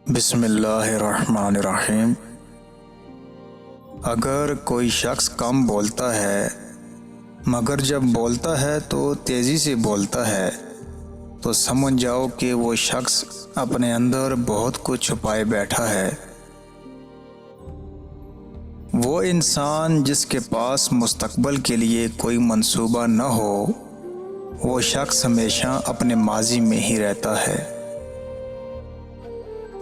बिस्मिल्लाहिर्रहमानिर्रहीम। अगर कोई शख्स कम बोलता है मगर जब बोलता है तो तेज़ी से बोलता है तो समझ जाओ कि वो शख्स अपने अंदर बहुत कुछ छुपाए बैठा है। वो इंसान जिसके पास मुस्तकबिल के लिए कोई मंसूबा न हो, वो शख्स हमेशा अपने माजी में ही रहता है।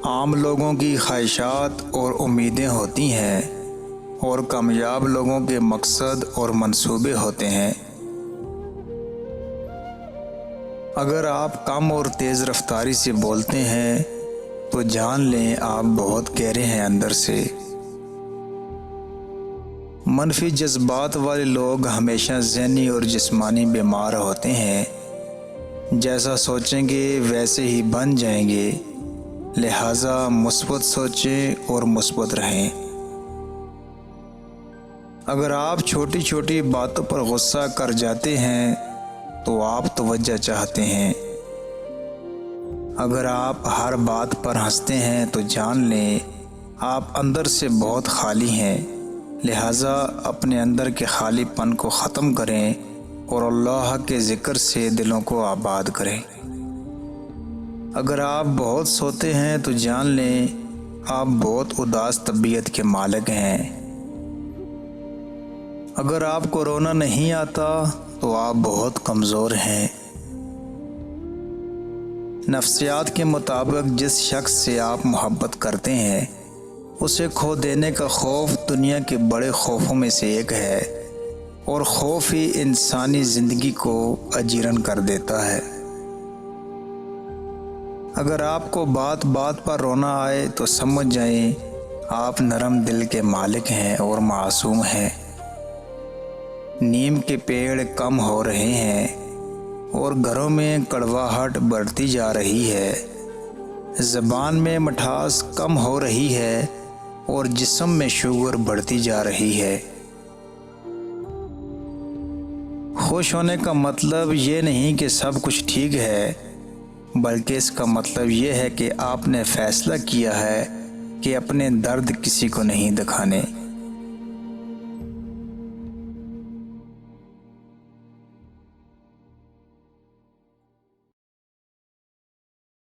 आम लोगों की ख्वाहिशात और उम्मीदें होती हैं और कामयाब लोगों के मकसद और मंसूबे होते हैं। अगर आप कम और तेज़ रफ्तारी से बोलते हैं तो जान लें आप बहुत गहरे हैं अंदर से। मनफी जज्बात वाले लोग हमेशा ज़हनी और जिस्मानी बीमार होते हैं। जैसा सोचेंगे वैसे ही बन जाएंगे, लिहाजा मुस्बत सोचें और मुस्बत रहें। अगर आप छोटी छोटी बातों पर गुस्सा कर जाते हैं तो आप तवज्जो चाहते हैं। अगर आप हर बात पर हंसते हैं तो जान लें आप अंदर से बहुत खाली हैं, लिहाजा अपने अंदर के खालीपन को ख़त्म करें और अल्लाह के ज़िक्र से दिलों को आबाद करें। अगर आप बहुत सोते हैं तो जान लें आप बहुत उदास तबीयत के मालिक हैं। अगर आपको रोना नहीं आता तो आप बहुत कमज़ोर हैं। नफ्सियात के मुताबिक जिस शख्स से आप मोहब्बत करते हैं उसे खो देने का खौफ दुनिया के बड़े खौफों में से एक है और खौफ ही इंसानी ज़िंदगी को अजीरन कर देता है। अगर आपको बात बात पर रोना आए तो समझ जाएं आप नरम दिल के मालिक हैं और मासूम हैं। नीम के पेड़ कम हो रहे हैं और घरों में कड़वाहट बढ़ती जा रही है। ज़बान में मिठास कम हो रही है और जिस्म में शुगर बढ़ती जा रही है। खुश होने का मतलब ये नहीं कि सब कुछ ठीक है, बल्कि इसका मतलब ये है कि आपने फ़ैसला किया है कि अपने दर्द किसी को नहीं दिखाने।